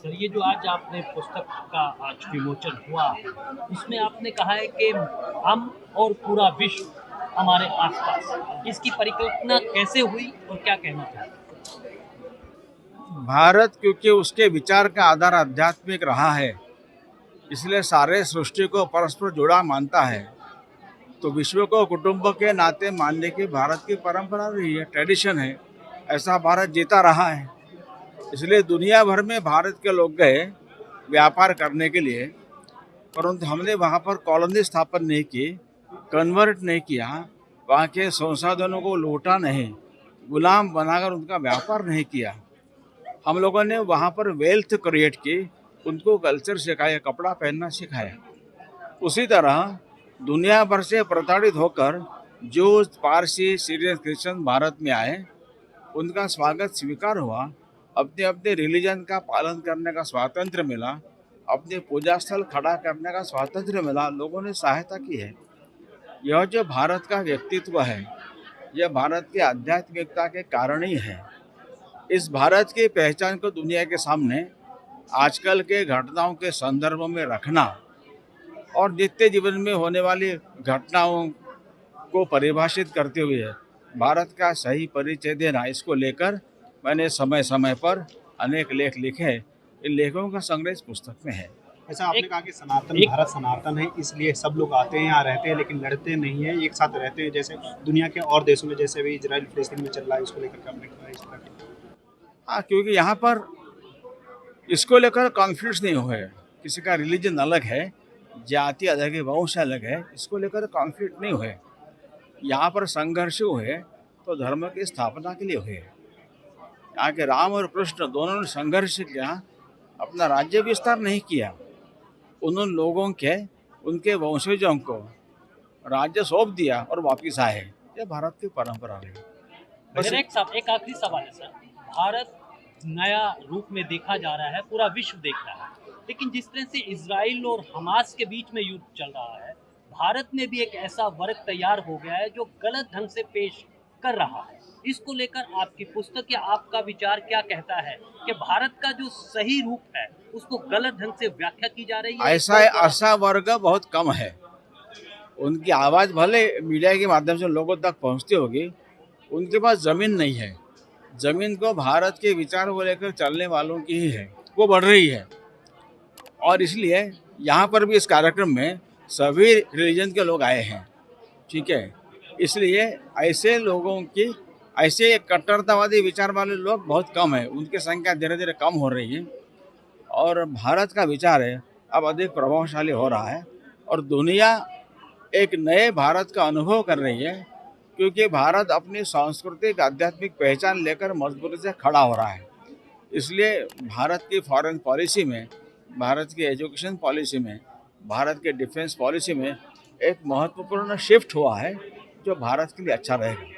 Sir, ये जो आज आपने पुस्तक का आज विमोचन हुआ, इसमें आपने कहा है कि हम और पूरा विश्व हमारे आस-पास, इसकी परिकल्पना कैसे हुई और क्या कहना चाहते हैं? भारत क्योंकि उसके विचार का आधार आध्यात्मिक रहा है, इसलिए सारे सृष्टि को परस्पर जुड़ा मानता है। तो विश्व को कुटुंब के नाते मानने की भारत की परंपरा रही है, ट्रेडिशन है। ऐसा भारत जीता रहा है। इसलिए दुनिया भर में भारत के लोग गए व्यापार करने के लिए, परंतु हमने वहाँ पर कॉलोनी स्थापन नहीं की, कन्वर्ट नहीं किया, वहाँ के संसाधनों को लूटा नहीं, गुलाम बनाकर उनका व्यापार नहीं किया। हम लोगों ने वहाँ पर वेल्थ क्रिएट की, उनको कल्चर सिखाया, कपड़ा पहनना सिखाया। उसी तरह दुनिया भर से प्रताड़ित होकर जो पारसी सीरियन क्रिश्चियन भारत में आए, उनका स्वागत स्वीकार हुआ, अपने अपने रिलीजन का पालन करने का स्वातंत्र्य मिला, अपने पूजा स्थल खड़ा करने का स्वातंत्र्य मिला, लोगों ने सहायता की है। यह जो भारत का व्यक्तित्व है, यह भारत की आध्यात्मिकता के कारण ही है। इस भारत की पहचान को दुनिया के सामने आजकल के घटनाओं के संदर्भ में रखना और नित्य जीवन में होने वाली घटनाओं को परिभाषित करते हुए भारत का सही परिचय देना, इसको लेकर मैंने समय समय पर अनेक लेख लिखे। इन लेखों का संग्रह इस पुस्तक में है। ऐसा आपने एक कहा कि सनातन एक भारत सनातन है, इसलिए सब लोग आते हैं, यहाँ रहते हैं, लेकिन लड़ते नहीं है, एक साथ रहते हैं। जैसे दुनिया के और देशों में, जैसे अभी इजराइल फिलिस्तीन में चल रहा है, उसको लेकर के आपने कहा इस तरह के। हाँ, क्योंकि यहाँ पर इसको लेकर कॉन्फ्लिक्ट नहीं हुए। किसी का रिलीजन अलग है, जाति अलग है, वंश अलग है, इसको लेकर कॉन्फ्लिक्ट नहीं हुए। यहाँ पर संघर्ष हुए तो धर्म की स्थापना के लिए हुए। यहाँ के राम और कृष्ण दोनों ने संघर्ष किया, अपना राज्य विस्तार नहीं किया। उन्होंने लोगों के, उनके वंशजों को राज्य सौंप दिया और वापिस आए। ये भारत की परंपरा रही। बस एक आखिरी सवाल है सर, भारत नया रूप में देखा जा रहा है, पूरा विश्व देख रहा है, लेकिन जिस तरह से इजराइल और हमास के बीच में युद्ध चल रहा है, भारत में भी एक ऐसा वर्ग तैयार हो गया है जो गलत ढंग से पेश कर रहा है। इसको लेकर आपकी पुस्तक या आपका विचार क्या कहता है कि भारत का जो सही रूप है उसको गलत ढंग से व्याख्या की जा रही है? ऐसा वर्ग बहुत कम है। उनकी आवाज़ भले मीडिया के माध्यम से लोगों तक पहुंचती होगी, उनके पास ज़मीन नहीं है। ज़मीन को भारत के विचार को लेकर चलने वालों की ही है, वो बढ़ रही है। और इसलिए यहाँ पर भी इस कार्यक्रम में सभी रिलीजन के लोग आए हैं, ठीक है। इसलिए ऐसे लोगों की, ऐसे कट्टरतावादी विचार वाले लोग बहुत कम है, उनकी संख्या धीरे धीरे कम हो रही है। और भारत का विचार है अब अधिक प्रभावशाली हो रहा है और दुनिया एक नए भारत का अनुभव कर रही है, क्योंकि भारत अपनी सांस्कृतिक आध्यात्मिक पहचान लेकर मजबूती से खड़ा हो रहा है। इसलिए भारत की फॉरेन पॉलिसी में, भारत की एजुकेशन पॉलिसी में, भारत के डिफेंस पॉलिसी में एक महत्वपूर्ण शिफ्ट हुआ है, जो भारत के लिए अच्छा रहेगा।